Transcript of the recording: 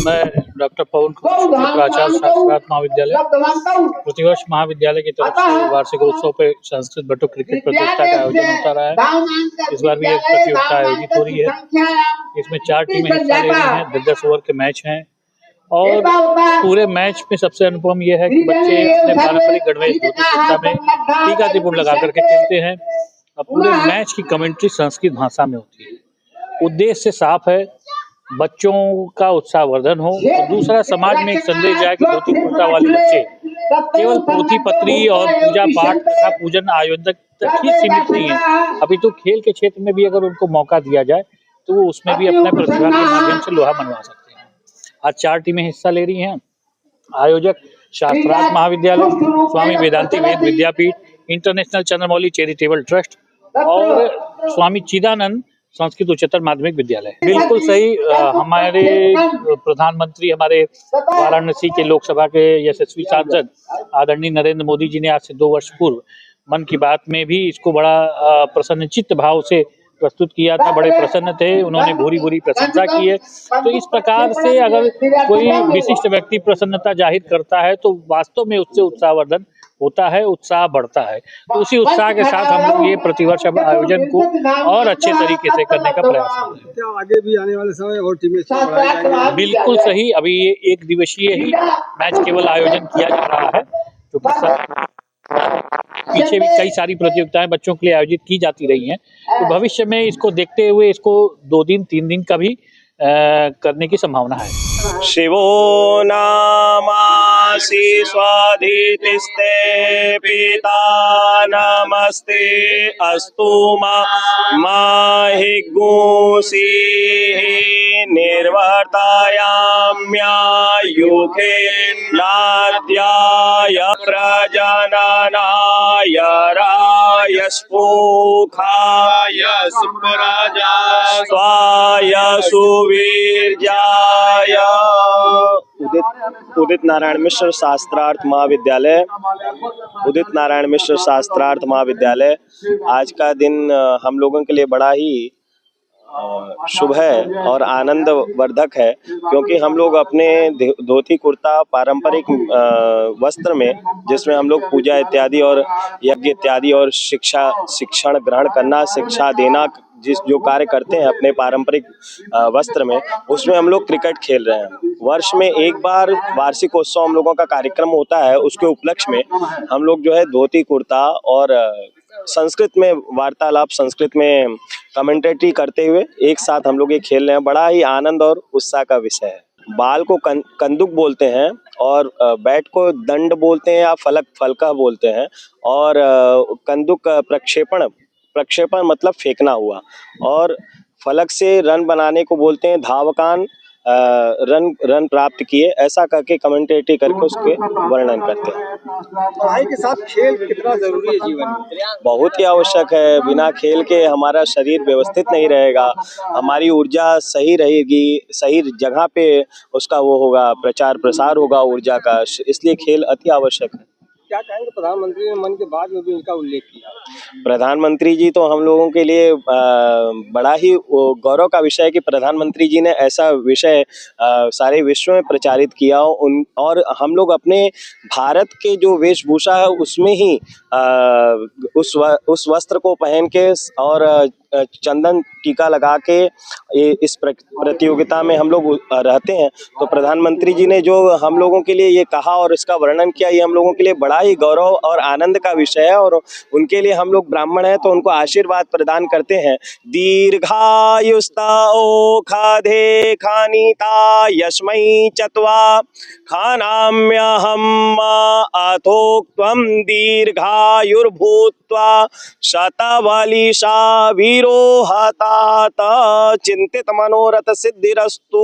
मैं डॉक्टर पवन कुमार, प्राचार्य शास्त्रार्थ महाविद्यालय। प्रतिवर्ष महाविद्यालय की तरफ से वार्षिक उत्सव पे संस्कृत बटुक क्रिकेट प्रतियोगिता का आयोजन होता रहा है। इस बार भी एक प्रतियोगिता आयोजित हो रही है। इसमें 4 टीमें हिस्सा ले रही हैं। 10-10 ओवर के मैच हैं और पूरे मैच में सबसे अनुपम यह है कि बच्चे अपने पारंपरिक गणवेश धोती कुर्ता में टीका त्रिपुर लगा करके खेलते हैं और पूरे मैच की कमेंट्री संस्कृत भाषा में होती है। उद्देश्य साफ है, बच्चों का उत्साहवर्धन हो और दूसरा समाज में एक संदेश जाए कि धोती कुर्ता वाले बच्चे केवल पोथी पत्री और पूजा पाठ तथा पूजन आयोजन तक ही सीमित नहीं है, अभी तो खेल के क्षेत्र में भी अगर उनको मौका दिया जाए तो वो उसमें भी अपने प्रतिभा के माध्यम से लोहा मनवा सकते हैं। आज 4 टीमें हिस्सा ले रही हैं। आयोजक शास्त्रार्थ महाविद्यालय, स्वामी वेदांती वेद विद्यापीठ, इंटरनेशनल चंद्रमौली चैरिटेबल ट्रस्ट और स्वामी चिदानंद संस्कृत उच्चतर माध्यमिक विद्यालय। बिल्कुल सही। हमारे प्रधानमंत्री, हमारे वाराणसी के लोकसभा के यशस्वी सांसद आदरणीय नरेंद्र मोदी जी ने आज से 2 वर्ष पूर्व मन की बात में भी इसको बड़ा प्रसन्नचित्त भाव से प्रस्तुत किया था। बड़े प्रसन्न थे, उन्होंने भूरी प्रशंसा की है। तो इस प्रकार से अगर कोई विशिष्ट व्यक्ति प्रसन्नता जाहिर करता है तो वास्तव में उससे उत्साहवर्धन होता है, उत्साह बढ़ता है। तो उसी उत्साह के साथ हम लोग ये प्रतिवर्ष आयोजन को और अच्छे तरीके से करने का प्रयास कर रहे हैं। क्या आगे भी आने वाले समय और टीमें बढ़ाई जाएंगी? बिल्कुल सही। अभी ये 1 दिवसीय ही मैच केवल आयोजन किया जा रहा है, क्योंकि पीछे भी कई सारी प्रतियोगिताएं बच्चों के लिए आयोजित की जाती रही हैं। तो भविष्य में इसको देखते हुए इसको 2 दिन 3 दिन का भी करने की संभावना है। शिवो नामासि स्वाधितिस्ते पिता नमस्ते अस्तु माहि गुंसी निर्वर्तायाम्यायुखे लाद्याय प्रजननाय रायस्पोखाय सुप्रजा स्वाय सुवीर्याय। उदित नारायण मिश्र शास्त्रार्थ महाविद्यालय, उदित नारायण मिश्र शास्त्रार्थ महाविद्यालय। आज का दिन हम लोगों के लिए बड़ा ही शुभ है और आनंद वर्धक है, क्योंकि हम लोग अपने धोती कुर्ता पारंपरिक वस्त्र में, जिसमें हम लोग पूजा इत्यादि और यज्ञ इत्यादि और शिक्षण ग्रहण करना, शिक्षा देना, जो कार्य करते हैं अपने पारंपरिक वस्त्र में, उसमें हम लोग क्रिकेट खेल रहे हैं। वर्ष में एक बार वार्षिक उत्सव हम लोगों का कार्यक्रम होता है, उसके उपलक्ष्य में हम लोग जो है धोती कुर्ता और संस्कृत में वार्तालाप, संस्कृत में कमेंटेटरी करते हुए एक साथ हम लोग ये खेल रहे हैं। बड़ा ही आनंद और उत्साह का विषय है। बाल को कंदुक बोलते हैं और बैट को दंड बोलते हैं या फलका बोलते हैं, और कंदुक प्रक्षेपण मतलब फेंकना हुआ, और फलक से रन बनाने को बोलते हैं धावकान, रन प्राप्त किए, ऐसा करके कमेंटेटरी करके उसके वर्णन करते हैं। पढ़ाई के साथ खेल कितना जरूरी है जीवन में? बहुत ही आवश्यक है। बिना खेल के हमारा शरीर व्यवस्थित नहीं रहेगा, हमारी ऊर्जा सही रहेगी, सही जगह पे उसका वो होगा, प्रचार प्रसार होगा ऊर्जा का, इसलिए खेल अति आवश्यक है। क्या कहेंगे, प्रधानमंत्री ने मन की बात में भी इनका उल्लेख किया? प्रधानमंत्री जी तो हम लोगों के लिए बड़ा ही गौरव का विषय है कि प्रधानमंत्री जी ने ऐसा विषय सारे विश्व में प्रचारित किया, और हम लोग अपने भारत के जो वेशभूषा है उसमें ही उस वस्त्र को पहन के और चंदन टीका लगा के इस प्रतियोगिता में हम लोग रहते हैं। तो प्रधानमंत्री जी ने जो हम लोगों के लिए ये कहा और इसका वर्णन किया, ये हम लोगों के लिए बड़ा ही गौरव और आनंद का विषय है, और उनके लिए हम लोग ब्राह्मण हैं तो उनको आशीर्वाद प्रदान करते हैं। दीर्घायुस्ता ओखाधे खानीता यस्मै चत्वा खानाम्यहम् अथोक्त्वं दीर्घायुर्भूत्वा शतबलिशा वीरो हतात चिंतित मनोरथ सिद्धिरस्तु।